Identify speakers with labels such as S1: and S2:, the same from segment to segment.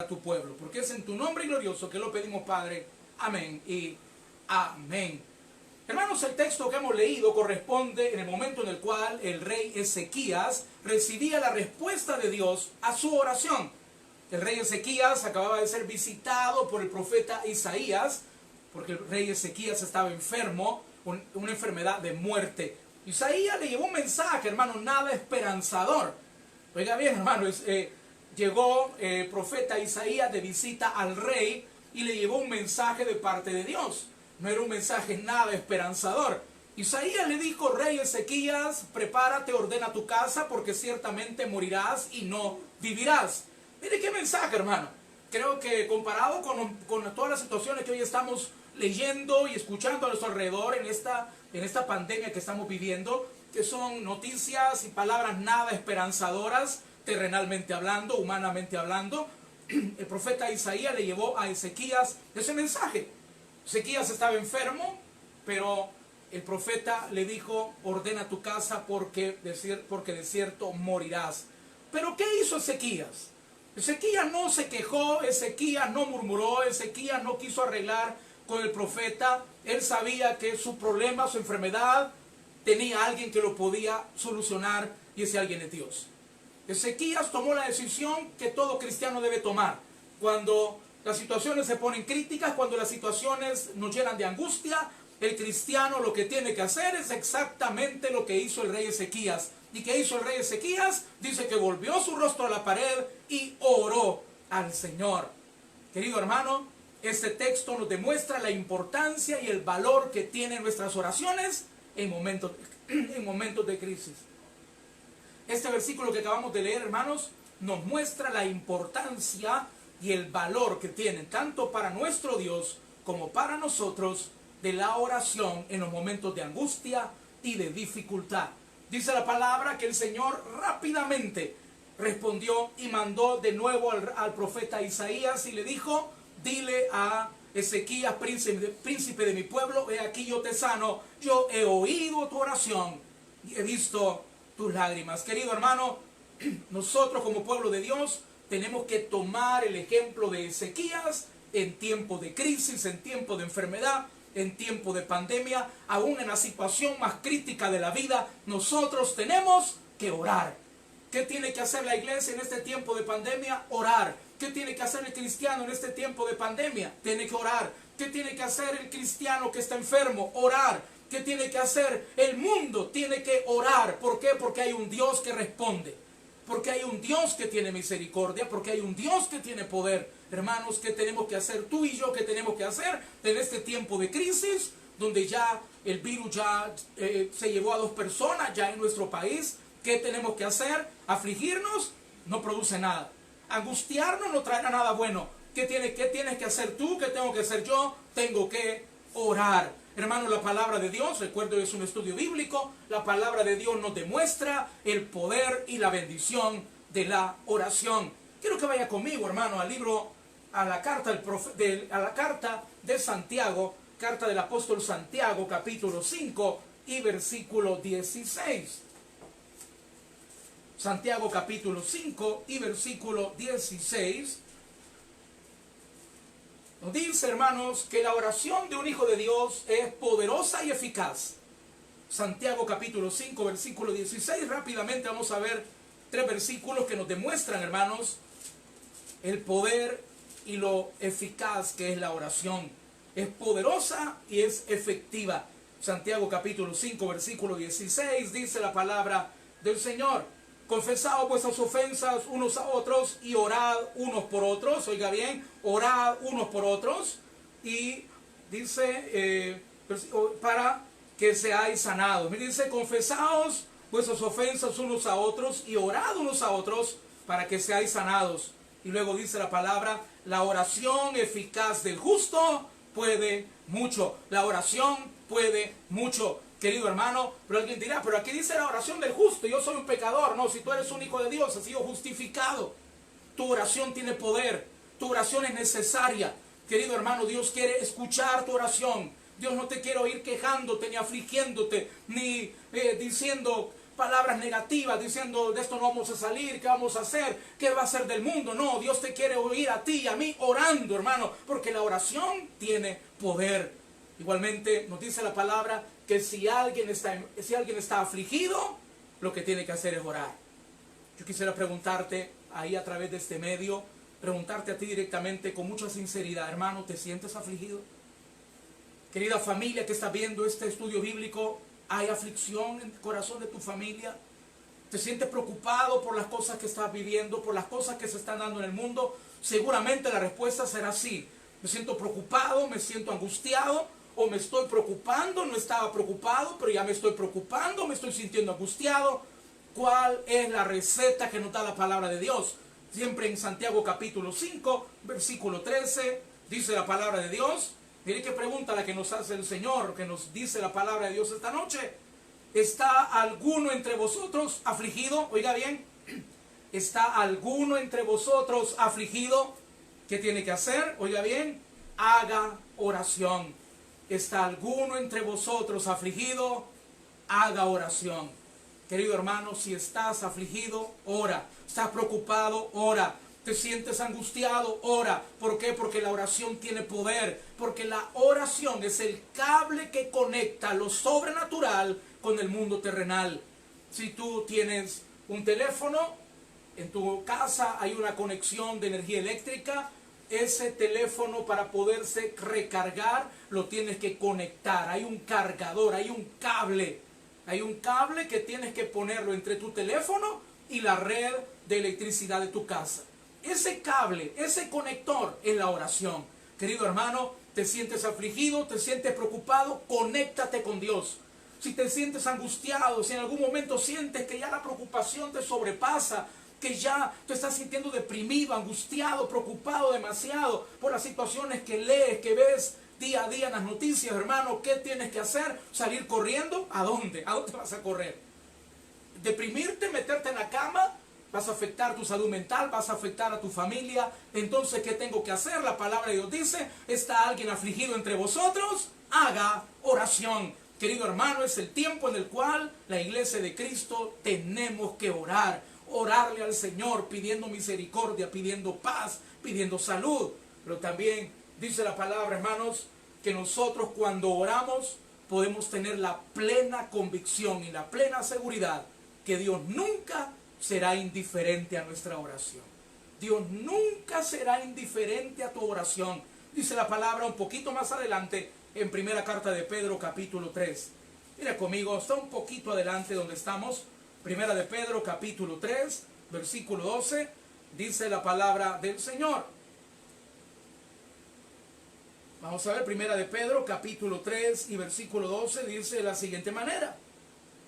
S1: a tu pueblo, porque es en tu nombre glorioso que lo pedimos, Padre. Amén y amén. Hermanos, el texto que hemos leído corresponde en el momento en el cual el rey Ezequías recibía la respuesta de Dios a su oración. El rey Ezequías acababa de ser visitado por el profeta Isaías, porque el rey Ezequías estaba enfermo, una enfermedad de muerte. Isaías le llevó un mensaje, hermano, nada esperanzador. Oiga bien, hermano, llegó el profeta Isaías de visita al rey y le llevó un mensaje de parte de Dios. No era un mensaje nada esperanzador. Isaías le dijo: rey Ezequías, prepárate, ordena tu casa, porque ciertamente morirás y no vivirás. Mire qué mensaje, hermano. Creo que comparado con todas las situaciones que hoy estamos leyendo y escuchando a nuestro alrededor en esta pandemia que estamos viviendo, que son noticias y palabras nada esperanzadoras, terrenalmente hablando, humanamente hablando, el profeta Isaías le llevó a Ezequías ese mensaje. Ezequías estaba enfermo, pero el profeta le dijo: ordena tu casa porque de cierto morirás. Pero ¿qué hizo Ezequías? Ezequías no se quejó, Ezequías no murmuró, Ezequías no quiso arreglar con el profeta. Él sabía que su problema, su enfermedad, tenía alguien que lo podía solucionar, y ese alguien es Dios. Ezequías tomó la decisión que todo cristiano debe tomar. Cuando las situaciones se ponen críticas, cuando las situaciones nos llenan de angustia, el cristiano lo que tiene que hacer es exactamente lo que hizo el rey Ezequías. ¿Y qué hizo el rey Ezequías? Dice que volvió su rostro a la pared y oró al Señor. Querido hermano, este texto nos demuestra la importancia y el valor que tienen nuestras oraciones en momentos de crisis. Este versículo que acabamos de leer, hermanos, nos muestra la importancia y el valor que tienen tanto para nuestro Dios como para nosotros de la oración en los momentos de angustia y de dificultad. Dice la palabra que el Señor rápidamente respondió y mandó de nuevo al profeta Isaías y le dijo: dile a Ezequías, príncipe de mi pueblo, he aquí yo te sano, yo he oído tu oración y he visto tus lágrimas. Querido hermano, nosotros como pueblo de Dios tenemos que tomar el ejemplo de Ezequías en tiempo de crisis, en tiempo de enfermedad, en tiempo de pandemia, aún en la situación más crítica de la vida. Nosotros tenemos que orar. ¿Qué tiene que hacer la iglesia en este tiempo de pandemia? Orar. ¿Qué tiene que hacer el cristiano en este tiempo de pandemia? Tiene que orar. ¿Qué tiene que hacer el cristiano que está enfermo? Orar. ¿Qué tiene que hacer el mundo? Tiene que orar. ¿Por qué? Porque hay un Dios que responde. Porque hay un Dios que tiene misericordia, porque hay un Dios que tiene poder. Hermanos, ¿qué tenemos que hacer tú y yo? ¿Qué tenemos que hacer en este tiempo de crisis? Donde ya el virus se llevó a 2 personas ya en nuestro país. ¿Qué tenemos que hacer? Afligirnos no produce nada. Angustiarnos no traerá nada bueno. ¿Qué tienes que hacer tú? ¿Qué tengo que hacer yo? Tengo que orar. Hermanos, la palabra de Dios, recuerdo que es un estudio bíblico, la palabra de Dios nos demuestra el poder y la bendición de la oración. Quiero que vaya conmigo, hermano, a la carta de Santiago, carta del apóstol Santiago, capítulo 5 y versículo 16. Santiago capítulo 5 y versículo 16. Nos dice, hermanos, que la oración de un hijo de Dios es poderosa y eficaz. Santiago capítulo 5, versículo 16. Rápidamente vamos a ver 3 versículos que nos demuestran, hermanos, el poder y lo eficaz que es la oración. Es poderosa y es efectiva. Santiago capítulo 5, versículo 16, dice la palabra del Señor: confesaos vuestras ofensas unos a otros y orad unos por otros. Oiga bien, orad unos por otros. Y dice, para que seáis sanados. Me dice: confesaos vuestras ofensas unos a otros y orad unos a otros para que seáis sanados. Y luego dice la palabra: la oración eficaz del justo puede mucho. La oración puede mucho. Querido hermano, pero alguien dirá: pero aquí dice la oración del justo, yo soy un pecador. No, si tú eres un hijo de Dios, has sido justificado. Tu oración tiene poder, tu oración es necesaria. Querido hermano, Dios quiere escuchar tu oración. Dios no te quiere oír quejándote, ni afligiéndote, ni diciendo palabras negativas diciendo de esto no vamos a salir, qué vamos a hacer, qué va a ser del mundo. No, Dios te quiere oír a ti y a mí orando, hermano, porque la oración tiene poder. Igualmente nos dice la palabra que si alguien está afligido, lo que tiene que hacer es orar. Yo quisiera preguntarte ahí a través de este medio, preguntarte a ti directamente con mucha sinceridad, hermano, ¿te sientes afligido? Querida familia que está viendo este estudio bíblico, ¿hay aflicción en el corazón de tu familia? ¿Te sientes preocupado por las cosas que estás viviendo, por las cosas que se están dando en el mundo? Seguramente la respuesta será sí. Me siento preocupado, me siento angustiado, o me estoy preocupando, no estaba preocupado, pero ya me estoy preocupando, me estoy sintiendo angustiado. ¿Cuál es la receta que nos da la palabra de Dios? Siempre en Santiago capítulo 5, versículo 13, dice la palabra de Dios. Mire qué pregunta la que nos hace el Señor, que nos dice la palabra de Dios esta noche. ¿Está alguno entre vosotros afligido? Oiga bien, ¿está alguno entre vosotros afligido? ¿Qué tiene que hacer? Oiga bien, haga oración. ¿Está alguno entre vosotros afligido? Haga oración. Querido hermano, si estás afligido, ora. ¿Estás preocupado? Ora. ¿Te sientes angustiado? Ora. ¿Por qué? Porque la oración tiene poder. Porque la oración es el cable que conecta lo sobrenatural con el mundo terrenal. Si tú tienes un teléfono, en tu casa hay una conexión de energía eléctrica, ese teléfono para poderse recargar lo tienes que conectar. Hay un cargador, hay un cable. Hay un cable que tienes que ponerlo entre tu teléfono y la red de electricidad de tu casa. Ese cable, ese conector es la oración. Querido hermano, te sientes afligido, te sientes preocupado, conéctate con Dios. Si te sientes angustiado, si en algún momento sientes que ya la preocupación te sobrepasa, que ya te estás sintiendo deprimido, angustiado, preocupado demasiado por las situaciones que lees, que ves día a día en las noticias, hermano, ¿qué tienes que hacer? ¿Salir corriendo? ¿A dónde? ¿A dónde vas a correr? ¿Deprimirte, meterte en la cama? Vas a afectar tu salud mental, vas a afectar a tu familia. Entonces, ¿qué tengo que hacer? La palabra de Dios dice, ¿está alguien afligido entre vosotros? Haga oración. Querido hermano, es el tiempo en el cual la iglesia de Cristo tenemos que orar. Orarle al Señor, pidiendo misericordia, pidiendo paz, pidiendo salud. Pero también dice la palabra, hermanos, que nosotros cuando oramos podemos tener la plena convicción y la plena seguridad que Dios nunca será indiferente a nuestra oración. Dios nunca será indiferente a tu oración. Dice la palabra un poquito más adelante en primera carta de Pedro capítulo 3. Mira conmigo, está un poquito adelante donde estamos. Primera de Pedro capítulo 3, versículo 12. Dice la palabra del Señor. Vamos a ver, primera de Pedro capítulo 3 y versículo 12 dice de la siguiente manera.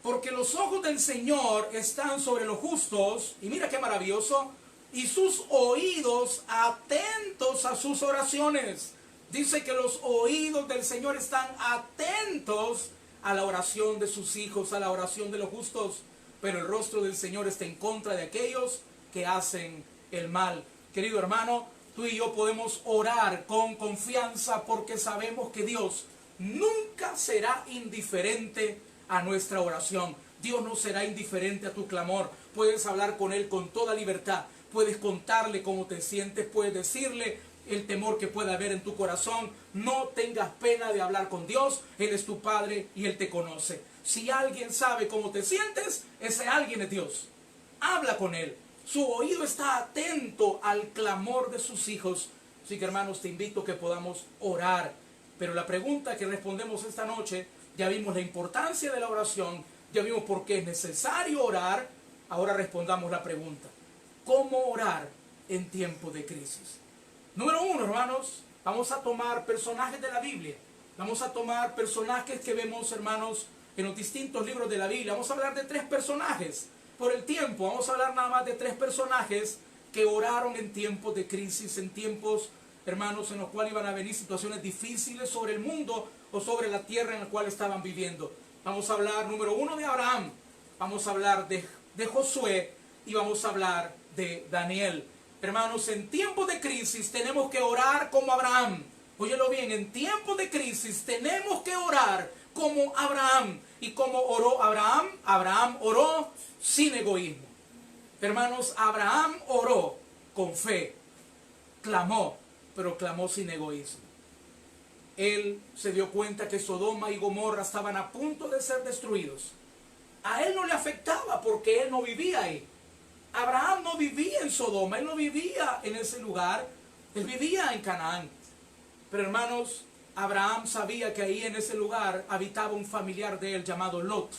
S1: Porque los ojos del Señor están sobre los justos, y mira qué maravilloso, y sus oídos atentos a sus oraciones. Dice que los oídos del Señor están atentos a la oración de sus hijos, a la oración de los justos, pero el rostro del Señor está en contra de aquellos que hacen el mal. Querido hermano, tú y yo podemos orar con confianza porque sabemos que Dios nunca será indiferente a nuestra oración. Dios no será indiferente a tu clamor. Puedes hablar con Él con toda libertad. Puedes contarle cómo te sientes. Puedes decirle el temor que pueda haber en tu corazón. No tengas pena de hablar con Dios. Él es tu Padre y Él te conoce. Si alguien sabe cómo te sientes, ese alguien es Dios. Habla con Él. Su oído está atento al clamor de sus hijos. Así que, hermanos, te invito a que podamos orar. Pero la pregunta que respondemos esta noche, ya vimos la importancia de la oración, ya vimos por qué es necesario orar. Ahora respondamos la pregunta: ¿cómo orar en tiempos de crisis? Número uno, hermanos, vamos a tomar personajes de la Biblia. Vamos a tomar personajes que vemos, hermanos, en los distintos libros de la Biblia. Vamos a hablar de 3 personajes. Por el tiempo, vamos a hablar nada más de 3 personajes que oraron en tiempos de crisis, en tiempos, hermanos, en los cuales iban a venir situaciones difíciles sobre el mundo o sobre la tierra en la cual estaban viviendo. Vamos a hablar, número 1, de Abraham. Vamos a hablar de Josué y vamos a hablar de Daniel. Hermanos, en tiempos de crisis tenemos que orar como Abraham. Óyelo bien, en tiempos de crisis tenemos que orar como Abraham. ¿Y cómo oró Abraham? Abraham oró sin egoísmo. Hermanos, Abraham oró con fe, clamó, pero clamó sin egoísmo. Él se dio cuenta que Sodoma y Gomorra estaban a punto de ser destruidos. A él no le afectaba porque él no vivía ahí. Abraham no vivía en Sodoma, él no vivía en ese lugar, él vivía en Canaán. Pero hermanos, Abraham sabía que ahí en ese lugar habitaba un familiar de él llamado Lot.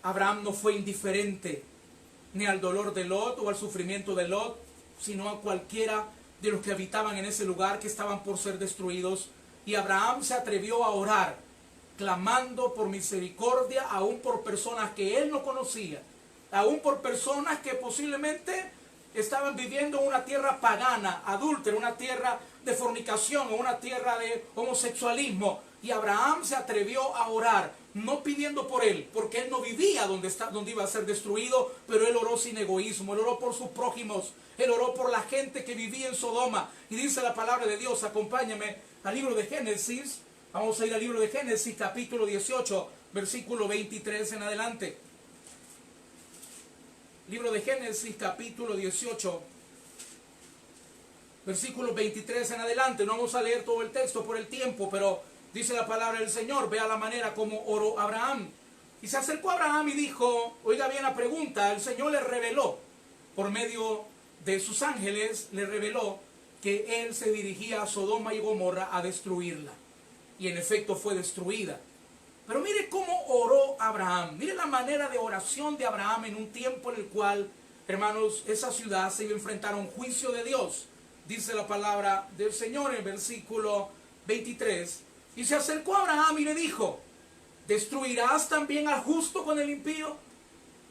S1: Abraham no fue indiferente ni al dolor de Lot o al sufrimiento de Lot, sino a cualquiera de los que habitaban en ese lugar que estaban por ser destruidos. Y Abraham se atrevió a orar, clamando por misericordia, aún por personas que él no conocía, aún por personas que posiblemente estaban viviendo en una tierra pagana, adúltera, una tierra de fornicación, una tierra de homosexualismo. Y Abraham se atrevió a orar, no pidiendo por él, porque él no vivía donde iba a ser destruido, pero él oró sin egoísmo, él oró por sus prójimos, él oró por la gente que vivía en Sodoma. Y dice la palabra de Dios, acompáñame al libro de Génesis, vamos a ir al libro de Génesis, capítulo 18, versículo 23 en adelante. Libro de Génesis, capítulo 18, versículo 23 en adelante. No vamos a leer todo el texto por el tiempo, pero dice la palabra del Señor. Vea la manera como oró Abraham. Y se acercó a Abraham y dijo, oiga bien la pregunta, el Señor le reveló, por medio de sus ángeles, le reveló que él se dirigía a Sodoma y Gomorra a destruirla. Y en efecto fue destruida. Pero mire cómo oró Abraham. Mire la manera de oración de Abraham en un tiempo en el cual, hermanos, esa ciudad se iba a enfrentar a un juicio de Dios. Dice la palabra del Señor en el versículo 23. Y se acercó a Abraham y le dijo, ¿destruirás también al justo con el impío?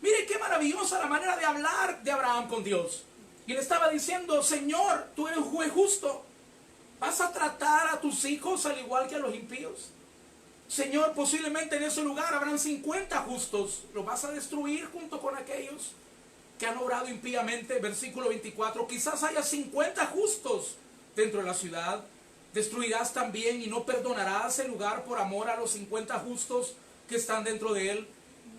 S1: Mire qué maravillosa la manera de hablar de Abraham con Dios. Y le estaba diciendo, Señor, tú eres un juez justo. ¿Vas a tratar a tus hijos al igual que a los impíos? Señor, posiblemente en ese lugar habrán 50 justos. ¿Los vas a destruir junto con aquellos que han obrado impíamente? Versículo 24. Quizás haya 50 justos dentro de la ciudad. ¿Destruirás también y no perdonarás el lugar por amor a los 50 justos que están dentro de él?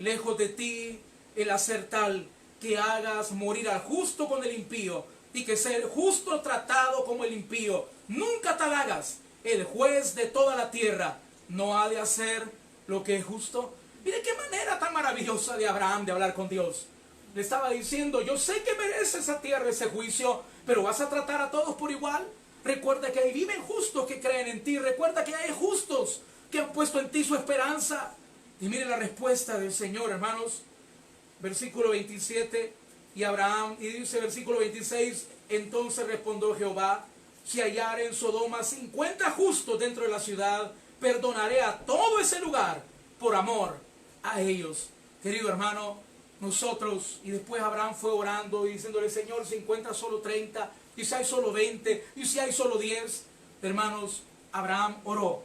S1: Lejos de ti el hacer tal que hagas morir al justo con el impío, y que sea el justo tratado como el impío. Nunca tal hagas. El juez de toda la tierra no ha de hacer lo que es justo. Mire qué manera tan maravillosa de Abraham de hablar con Dios. Le estaba diciendo, yo sé que merece esa tierra ese juicio, pero vas a tratar a todos por igual. Recuerda que ahí viven justos que creen en ti. Recuerda que hay justos que han puesto en ti su esperanza. Y mire la respuesta del Señor, hermanos. Versículo 27, y Abraham, y dice versículo 26, entonces respondió Jehová, si hallare en Sodoma 50 justos dentro de la ciudad, perdonaré a todo ese lugar por amor a ellos. Querido hermano, nosotros, y después Abraham fue orando y diciéndole, Señor, si encuentras solo 30, y si hay solo 20, y si hay solo 10, hermanos, Abraham oró,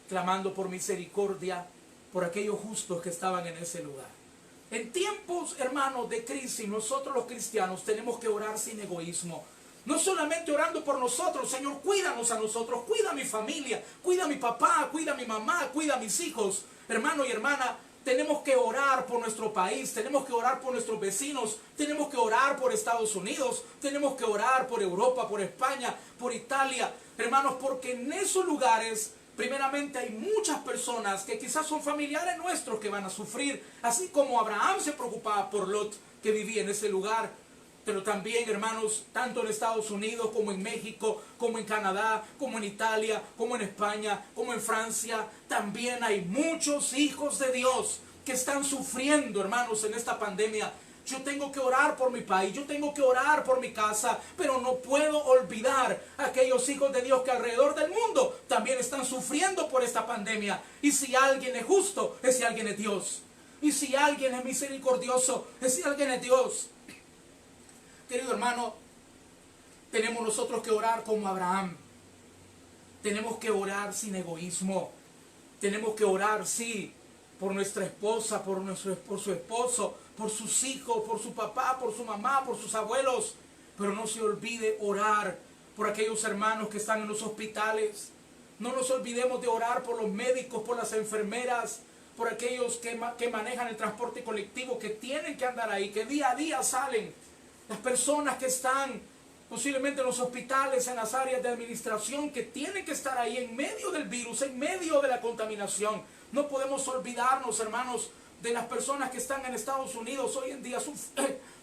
S1: clamando por misericordia por aquellos justos que estaban en ese lugar. En tiempos, hermanos, de crisis, nosotros los cristianos tenemos que orar sin egoísmo. No solamente orando por nosotros, Señor, cuídanos a nosotros, cuida a mi familia, cuida a mi papá, cuida a mi mamá, cuida a mis hijos. Hermano y hermana, tenemos que orar por nuestro país, tenemos que orar por nuestros vecinos, tenemos que orar por Estados Unidos, tenemos que orar por Europa, por España, por Italia. Hermanos, porque en esos lugares primeramente hay muchas personas que quizás son familiares nuestros que van a sufrir, así como Abraham se preocupaba por Lot que vivía en ese lugar. Pero también, hermanos, tanto en Estados Unidos como en México, como en Canadá, como en Italia, como en España, como en Francia, también hay muchos hijos de Dios que están sufriendo, hermanos, en esta pandemia. Yo tengo que orar por mi país, yo tengo que orar por mi casa, pero no puedo olvidar a aquellos hijos de Dios que alrededor del mundo también están sufriendo por esta pandemia. Y si alguien es justo, es si alguien es Dios. Y si alguien es misericordioso, es si alguien es Dios. Querido hermano, tenemos nosotros que orar como Abraham. Tenemos que orar sin egoísmo. Tenemos que orar, sí, por nuestra esposa, por su esposo, por sus hijos, por su papá, por su mamá, por sus abuelos. Pero no se olvide orar por aquellos hermanos que están en los hospitales. No nos olvidemos de orar por los médicos, por las enfermeras, por aquellos que manejan el transporte colectivo, que tienen que andar ahí, que día a día salen. Las personas que están posiblemente en los hospitales, en las áreas de administración, que tienen que estar ahí en medio del virus, en medio de la contaminación. No podemos olvidarnos, hermanos, de las personas que están en Estados Unidos hoy en día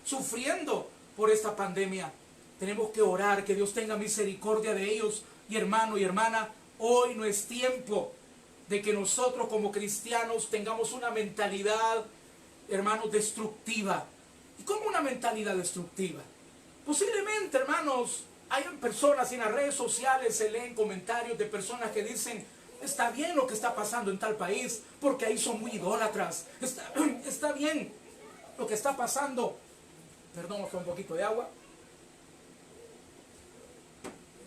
S1: sufriendo por esta pandemia. Tenemos que orar, que Dios tenga misericordia de ellos. Y hermano y hermana, hoy no es tiempo de que nosotros como cristianos tengamos una mentalidad, hermanos, destructiva. ¿Y cómo una mentalidad destructiva? Posiblemente, hermanos, hayan personas en las redes sociales, se leen comentarios de personas que dicen: está bien lo que está pasando en tal país, porque ahí son muy idólatras. Está bien lo que está pasando. Perdón, un poquito de agua.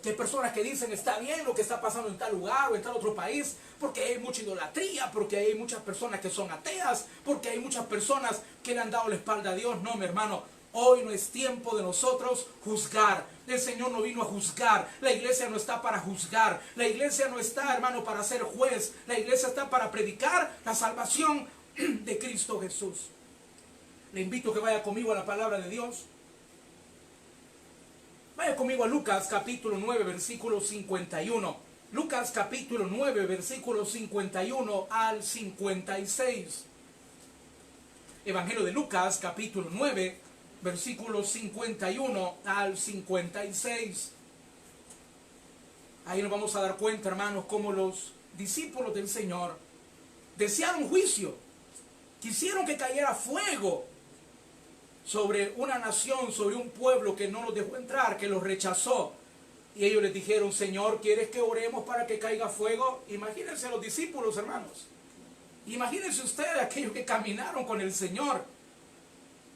S1: Que hay personas que dicen: está bien lo que está pasando en tal lugar o en tal otro país, porque hay mucha idolatría, porque hay muchas personas que son ateas, porque hay muchas personas que le han dado la espalda a Dios. No, mi hermano, hoy no es tiempo de nosotros juzgar. El Señor no vino a juzgar. La iglesia no está para juzgar. La iglesia no está, hermano, para ser juez. La iglesia está para predicar la salvación de Cristo Jesús. Le invito a que vaya conmigo a la palabra de Dios. Vaya conmigo a Lucas capítulo 9, versículo 51. Lucas capítulo 9, versículo 51 al 56. Evangelio de Lucas capítulo 9, versículo 51 al 56. Ahí nos vamos a dar cuenta, hermanos, cómo los discípulos del Señor desearon juicio. Quisieron que cayera fuego sobre una nación, sobre un pueblo que no los dejó entrar, que los rechazó. Y ellos les dijeron: Señor, ¿quieres que oremos para que caiga fuego? Imagínense los discípulos, hermanos. Imagínense ustedes, aquellos que caminaron con el Señor,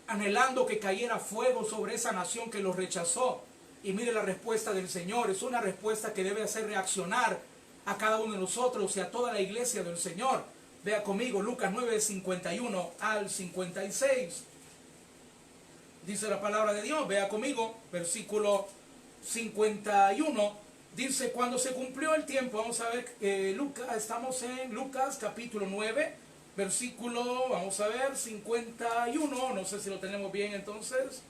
S1: anhelando que cayera fuego sobre esa nación que los rechazó. Y mire la respuesta del Señor. Es una respuesta que debe hacer reaccionar a cada uno de nosotros y a toda la iglesia del Señor. Vea conmigo Lucas 9, 51 al 56. Dice la palabra de Dios, vea conmigo, versículo 51, dice: cuando se cumplió el tiempo, vamos a ver, estamos en Lucas capítulo 9, versículo, vamos a ver, 51, no sé si lo tenemos bien entonces,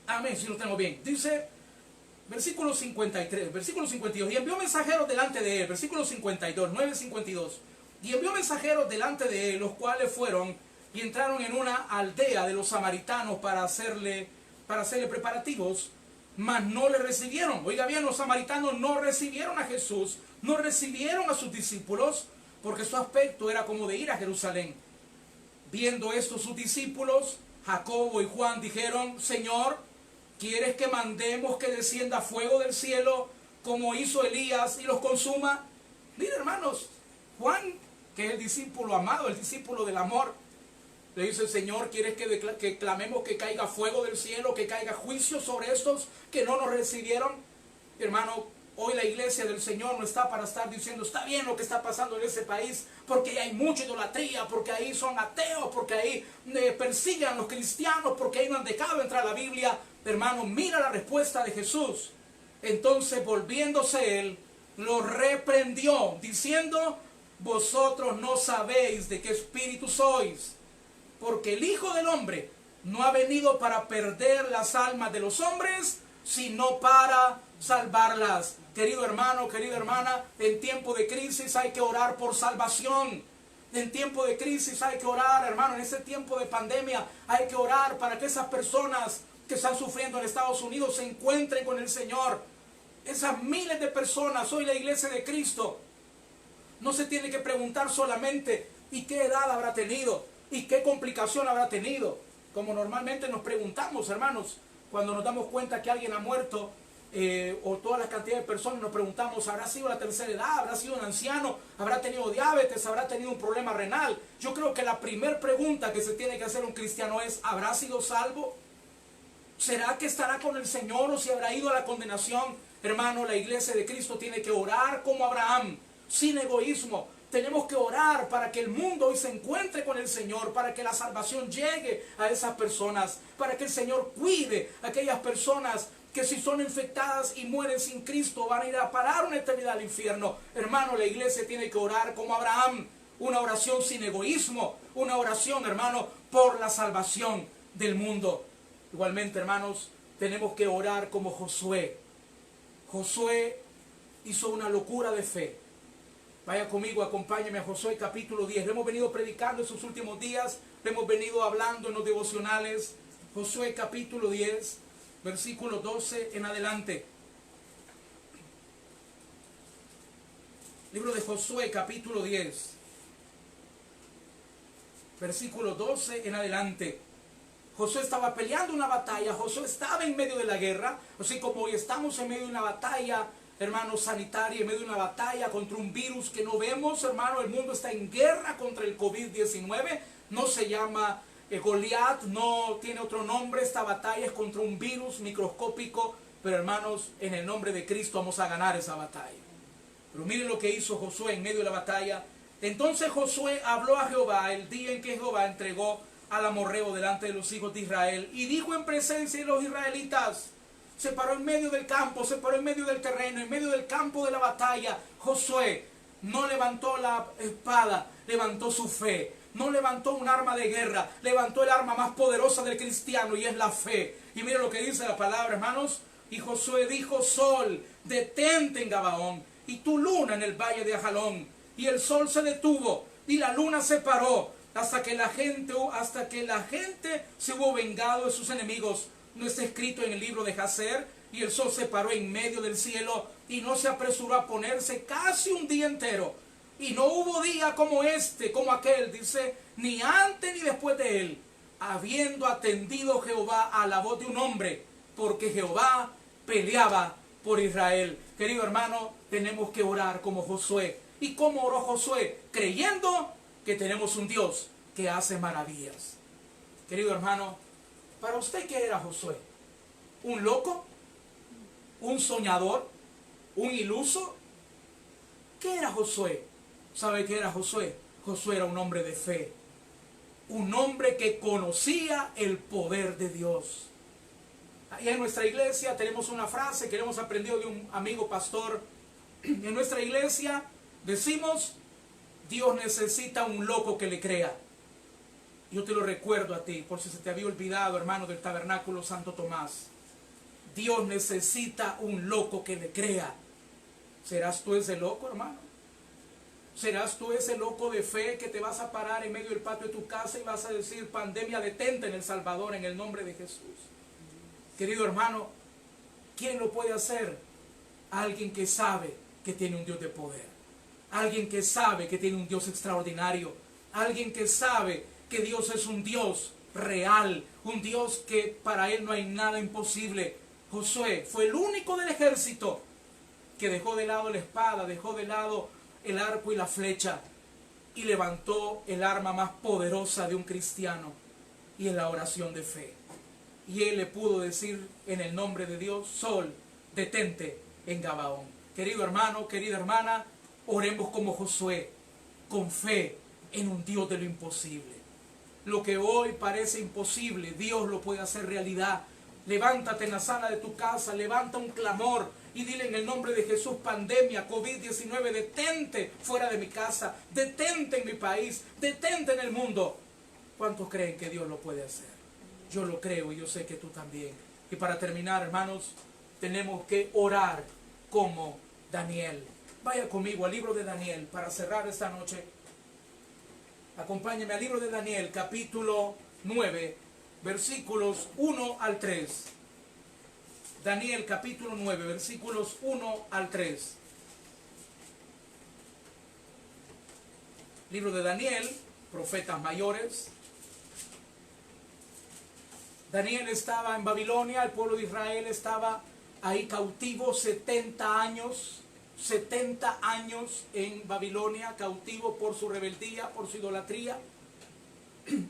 S1: amén, si lo tenemos bien, dice, versículo 53, versículo 52, y envió mensajeros delante de él, versículo 52, 9:52, y envió mensajeros delante de él, los cuales fueron y entraron en una aldea de los samaritanos para hacerle preparativos, mas no le recibieron. Oiga bien, los samaritanos no recibieron a Jesús, no recibieron a sus discípulos, porque su aspecto era como de ir a Jerusalén. Viendo esto sus discípulos, Jacobo y Juan, dijeron: Señor, ¿quieres que mandemos que descienda fuego del cielo, como hizo Elías, y los consuma? Mire, hermanos, Juan, que es el discípulo amado, el discípulo del amor, le dice: Señor, ¿quieres que clamemos que caiga fuego del cielo, que caiga juicio sobre estos que no nos recibieron? Hermano, hoy la iglesia del Señor no está para estar diciendo: está bien lo que está pasando en ese país, porque ahí hay mucha idolatría, porque ahí son ateos, porque ahí persiguen a los cristianos, porque ahí no han dejado entrar la Biblia. Hermano, mira la respuesta de Jesús. Entonces, volviéndose él, los reprendió, diciendo: vosotros no sabéis de qué espíritu sois, porque el Hijo del Hombre no ha venido para perder las almas de los hombres, sino para salvarlas. Querido hermano, querida hermana, en tiempo de crisis hay que orar por salvación. En tiempo de crisis hay que orar, hermano, en este tiempo de pandemia hay que orar para que esas personas que están sufriendo en Estados Unidos se encuentren con el Señor. Esas miles de personas, hoy la iglesia de Cristo, no se tiene que preguntar solamente: ¿y qué edad habrá tenido? ¿Y qué complicación habrá tenido? Como normalmente nos preguntamos, hermanos, cuando nos damos cuenta que alguien ha muerto, o toda la cantidad de personas, nos preguntamos: ¿habrá sido la tercera edad? ¿Habrá sido un anciano? ¿Habrá tenido diabetes? ¿Habrá tenido un problema renal? Yo creo que la primera pregunta que se tiene que hacer un cristiano es: ¿habrá sido salvo? ¿Será que estará con el Señor o si habrá ido a la condenación? Hermano, la iglesia de Cristo tiene que orar como Abraham, sin egoísmo. Tenemos que orar para que el mundo hoy se encuentre con el Señor, para que la salvación llegue a esas personas, para que el Señor cuide a aquellas personas que si son infectadas y mueren sin Cristo van a ir a parar una eternidad al infierno. Hermano, la iglesia tiene que orar como Abraham, una oración sin egoísmo, una oración, hermano, por la salvación del mundo. Igualmente, hermanos, tenemos que orar como Josué. Josué hizo una locura de fe. Vaya conmigo, acompáñame a Josué capítulo 10. Lo hemos venido predicando en sus últimos días, lo hemos venido hablando en los devocionales. Josué capítulo 10, versículo 12 en adelante. Libro de Josué capítulo 10, versículo 12 en adelante. Josué estaba peleando una batalla, Josué estaba en medio de la guerra, así como hoy estamos en medio de una batalla, hermano, sanitaria, en medio de una batalla contra un virus que no vemos, hermano. El mundo está en guerra contra el COVID-19, no se llama Goliat, no tiene otro nombre. Esta batalla es contra un virus microscópico, pero hermanos, en el nombre de Cristo vamos a ganar esa batalla. Pero miren lo que hizo Josué en medio de la batalla. Entonces Josué habló a Jehová el día en que Jehová entregó al amorreo delante de los hijos de Israel, y dijo en presencia de los israelitas. Se paró en medio del campo, se paró en medio del terreno, en medio del campo de la batalla. Josué no levantó la espada, levantó su fe. No levantó un arma de guerra, levantó el arma más poderosa del cristiano, y es la fe. Y miren lo que dice la palabra, hermanos. Y Josué dijo: sol, detente en Gabaón, y tu luna en el valle de Ajalón. Y el sol se detuvo, y la luna se paró, hasta que la gente se hubo vengado de sus enemigos. No está escrito en el libro de Jacer. Y el sol se paró en medio del cielo, y no se apresuró a ponerse casi un día entero. Y no hubo día como este, como aquel, dice, ni antes ni después de él, habiendo atendido Jehová a la voz de un hombre, porque Jehová peleaba por Israel. Querido hermano, tenemos que orar como Josué. ¿Y cómo oró Josué? Creyendo que tenemos un Dios que hace maravillas. Querido hermano, ¿para usted qué era Josué? ¿Un loco? ¿Un soñador? ¿Un iluso? ¿Qué era Josué? ¿Sabe qué era Josué? Josué era un hombre de fe. Un hombre que conocía el poder de Dios. Ahí en nuestra iglesia tenemos una frase que hemos aprendido de un amigo pastor. En nuestra iglesia decimos: Dios necesita un loco que le crea. Yo te lo recuerdo a ti, por si se te había olvidado, hermano del Tabernáculo Santo Tomás. Dios necesita un loco que le crea. ¿Serás tú ese loco, hermano? ¿Serás tú ese loco de fe que te vas a parar en medio del patio de tu casa y vas a decir: pandemia, detente en El Salvador, en el nombre de Jesús? Querido hermano, ¿quién lo puede hacer? Alguien que sabe que tiene un Dios de poder. Alguien que sabe que tiene un Dios extraordinario. Alguien que sabe que Dios es un Dios real. Un Dios que para Él no hay nada imposible. Josué fue el único del ejército que dejó de lado la espada, dejó de lado el arco y la flecha, y levantó el arma más poderosa de un cristiano, y es la oración de fe. Y él le pudo decir en el nombre de Dios: sol, detente en Gabaón. Querido hermano, querida hermana, oremos como Josué, con fe en un Dios de lo imposible. Lo que hoy parece imposible, Dios lo puede hacer realidad. Levántate en la sala de tu casa, levanta un clamor y dile: en el nombre de Jesús, pandemia, COVID-19, detente fuera de mi casa, detente en mi país, detente en el mundo. ¿Cuántos creen que Dios lo puede hacer? Yo lo creo, y yo sé que tú también. Y para terminar, hermanos, tenemos que orar como Daniel. Vaya conmigo al libro de Daniel para cerrar esta noche. Acompáñeme al libro de Daniel, capítulo 9, versículos 1 al 3. Daniel capítulo 9, versículos 1 al 3. Libro de Daniel, profetas mayores. Daniel estaba en Babilonia, el pueblo de Israel estaba ahí cautivo 70 años. 70 años en Babilonia, cautivo por su rebeldía, por su idolatría.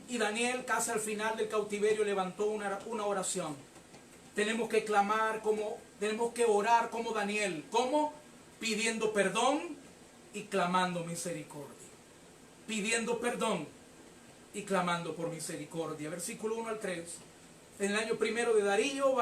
S1: Y Daniel, casi al final del cautiverio, levantó una oración. Tenemos que clamar tenemos que orar como Daniel. ¿Cómo? Pidiendo perdón y clamando misericordia. Pidiendo perdón y clamando por misericordia. Versículo 1 al 3. en el año primero de Darío,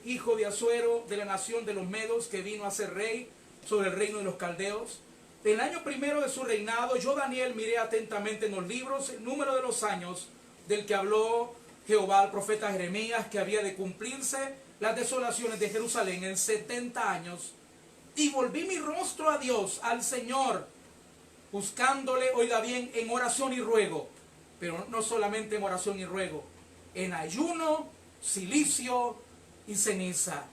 S1: hijo de Asuero, de la nación de los Medos, que vino a ser rey sobre el reino de los caldeos. En el año primero de su reinado, yo, Daniel, miré atentamente en los libros el número de los años del que habló Jehová al profeta Jeremías, que había de cumplirse las desolaciones de Jerusalén en 70 años. Y volví mi rostro a Dios, al Señor, buscándole, oiga bien, en oración y ruego. Pero no solamente en oración y ruego, en ayuno, cilicio y ceniza.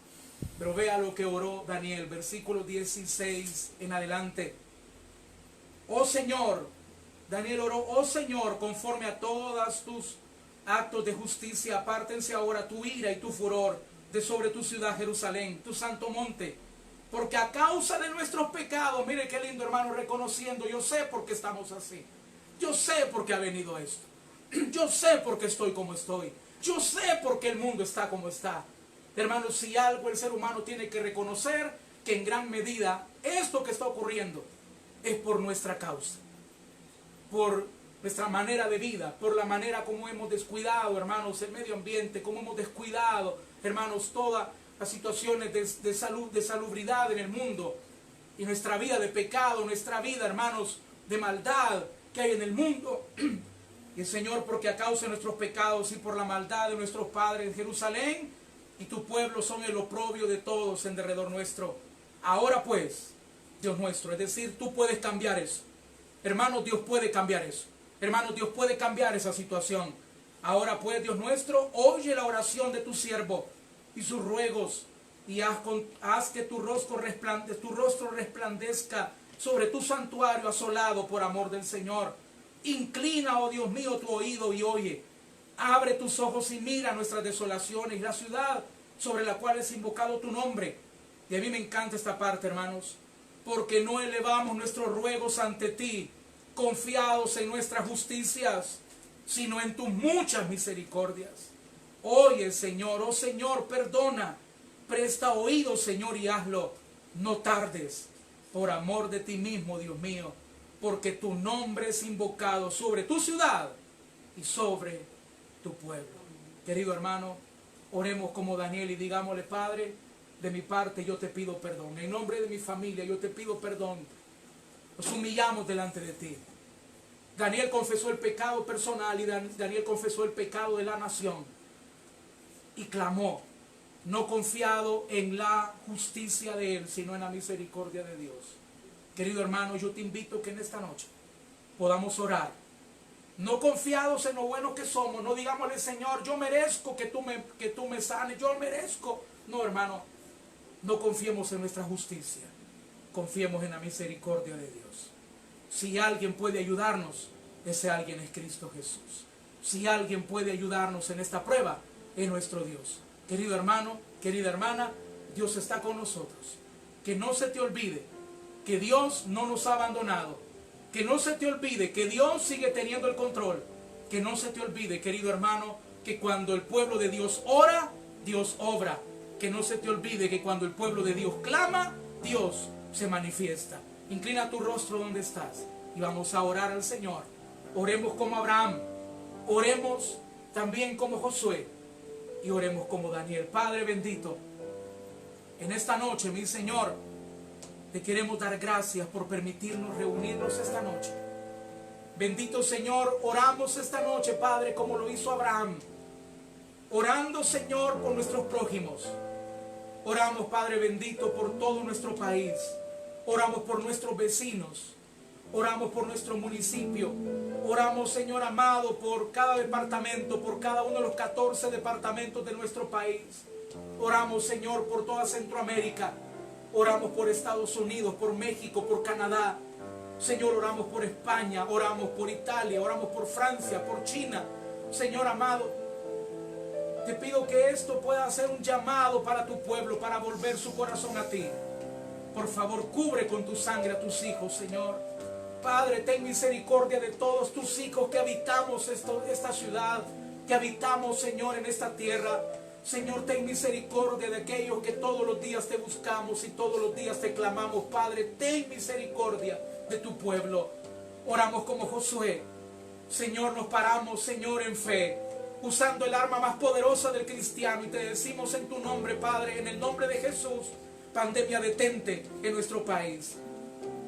S1: Pero vea lo que oró Daniel, versículo 16 en adelante. Oh Señor, Daniel oró, oh Señor, conforme a todas tus actos de justicia, apártense ahora tu ira y tu furor de sobre tu ciudad Jerusalén, tu santo monte, porque a causa de nuestros pecados, mire qué lindo, hermano, reconociendo, yo sé por qué estamos así, yo sé por qué ha venido esto, yo sé por qué estoy como estoy, yo sé por qué el mundo está como está. Hermanos, si algo el ser humano tiene que reconocer, que en gran medida esto que está ocurriendo es por nuestra causa, por nuestra manera de vida, por la manera como hemos descuidado, hermanos, el medio ambiente, como hemos descuidado, hermanos, todas las situaciones de salud, de salubridad en el mundo, y nuestra vida de pecado, nuestra vida, hermanos, de maldad que hay en el mundo. Y el Señor, porque a causa de nuestros pecados y por la maldad de nuestros padres en Jerusalén y tu pueblo son el oprobio de todos en derredor nuestro. Ahora pues, Dios nuestro, es decir, tú puedes cambiar eso. Hermanos, Dios puede cambiar eso. Hermanos, Dios puede cambiar esa situación. Ahora pues, Dios nuestro, oye la oración de tu siervo y sus ruegos, y haz que tu rostro resplandezca sobre tu santuario asolado por amor del Señor. Inclina, oh Dios mío, tu oído y oye. Abre tus ojos y mira nuestras desolaciones y la ciudad sobre la cual es invocado tu nombre. Y a mí me encanta esta parte, hermanos, porque no elevamos nuestros ruegos ante ti, confiados en nuestras justicias, sino en tus muchas misericordias. Oye, Señor, oh Señor, perdona, presta oído, Señor, y hazlo. No tardes, por amor de ti mismo, Dios mío, porque tu nombre es invocado sobre tu ciudad y sobre tu pueblo. Querido hermano, oremos como Daniel y digámosle: Padre, de mi parte yo te pido perdón. En nombre de mi familia yo te pido perdón. Nos humillamos delante de ti. Daniel confesó el pecado personal y Daniel confesó el pecado de la nación. Y clamó, no confiado en la justicia de él, sino en la misericordia de Dios. Querido hermano, yo te invito que en esta noche podamos orar. No confiados en lo buenos que somos. No digámosle: Señor, yo merezco que tú me sanes. Yo merezco. No, hermano. No confiemos en nuestra justicia. Confiemos en la misericordia de Dios. Si alguien puede ayudarnos, ese alguien es Cristo Jesús. Si alguien puede ayudarnos en esta prueba, es nuestro Dios. Querido hermano, querida hermana, Dios está con nosotros. Que no se te olvide que Dios no nos ha abandonado. Que no se te olvide que Dios sigue teniendo el control. Que no se te olvide, querido hermano, que cuando el pueblo de Dios ora, Dios obra. Que no se te olvide que cuando el pueblo de Dios clama, Dios se manifiesta. Inclina tu rostro donde estás y vamos a orar al Señor. Oremos como Abraham, oremos también como Josué y oremos como Daniel. Padre bendito, en esta noche, mi Señor, te queremos dar gracias por permitirnos reunirnos esta noche. Bendito Señor, oramos esta noche, Padre, como lo hizo Abraham, orando, Señor, por nuestros prójimos. Oramos, Padre bendito, por todo nuestro país. Oramos por nuestros vecinos. Oramos por nuestro municipio. Oramos, Señor amado, por cada departamento, por cada uno de los 14 departamentos de nuestro país. Oramos, Señor, por toda Centroamérica. Oramos por Estados Unidos, por México, por Canadá. Señor, oramos por España, oramos por Italia, oramos por Francia, por China. Señor amado, te pido que esto pueda ser un llamado para tu pueblo, para volver su corazón a ti. Por favor, cubre con tu sangre a tus hijos, Señor. Padre, ten misericordia de todos tus hijos que habitamos esta ciudad, que habitamos, Señor, en esta tierra. Señor, ten misericordia de aquellos que todos los días te buscamos y todos los días te clamamos. Padre, ten misericordia de tu pueblo. Oramos como Josué. Señor, nos paramos, Señor, en fe. usando el arma más poderosa del cristiano, y te decimos en tu nombre, Padre, en el nombre de Jesús, pandemia, detente en nuestro país.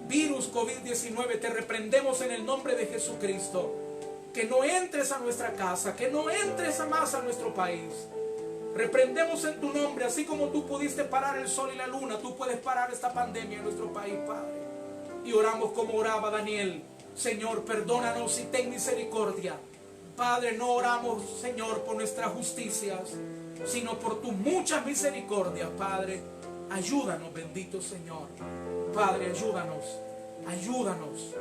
S1: Virus COVID-19, te reprendemos en el nombre de Jesucristo. Que no entres a nuestra casa, que no entres más a nuestro país. Reprendemos en tu nombre, así como tú pudiste parar el sol y la luna, tú puedes parar esta pandemia en nuestro país, Padre. Y oramos como oraba Daniel: Señor, perdónanos y ten misericordia. Padre, no oramos, Señor, por nuestras justicias, sino por tus muchas misericordias, Padre. Ayúdanos, bendito Señor. Padre, ayúdanos, ayúdanos.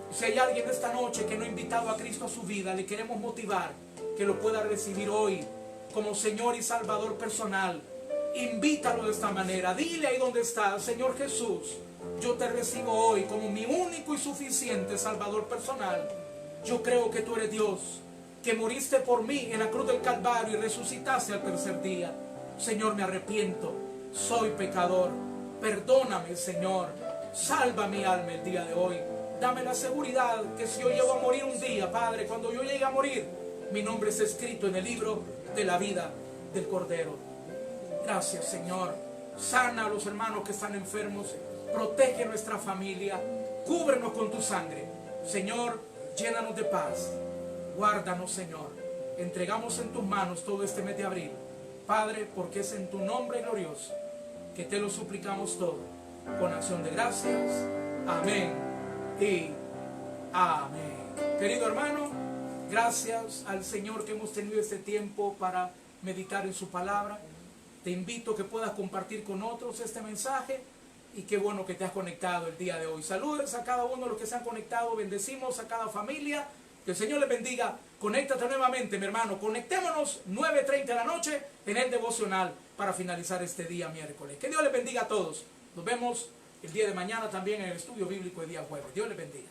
S1: Si hay alguien esta noche que no ha invitado a Cristo a su vida, le queremos motivar que lo pueda recibir hoy como Señor y Salvador personal. Invítalo de esta manera. Dile ahí donde está: Señor Jesús, yo te recibo hoy como mi único y suficiente Salvador personal. Yo creo que tú eres Dios, que moriste por mí en la cruz del Calvario y resucitaste al tercer día. Señor, me arrepiento, soy pecador. Perdóname, Señor. Salva mi alma el día de hoy. Dame la seguridad que si yo llego a morir un día, Padre, cuando yo llegue a morir, mi nombre es escrito en el libro de la vida del Cordero. Gracias, Señor. Sana a los hermanos que están enfermos. Protege nuestra familia. Cúbrenos con tu sangre. Señor, llénanos de paz. Guárdanos, Señor. Entregamos en tus manos todo este mes de abril, Padre, porque es en tu nombre glorioso que te lo suplicamos todo, con acción de gracias. Amén y amén. Querido hermano, gracias al Señor que hemos tenido este tiempo para meditar en su palabra. Te invito a que puedas compartir con otros este mensaje, y qué bueno que te has conectado el día de hoy. Saludos a cada uno de los que se han conectado. Bendecimos a cada familia. Que el Señor les bendiga. Conéctate nuevamente, mi hermano. Conectémonos 9:30 de la noche en el devocional para finalizar este día miércoles. Que Dios les bendiga a todos. Nos vemos el día de mañana también en el estudio bíblico de día jueves. Dios les bendiga.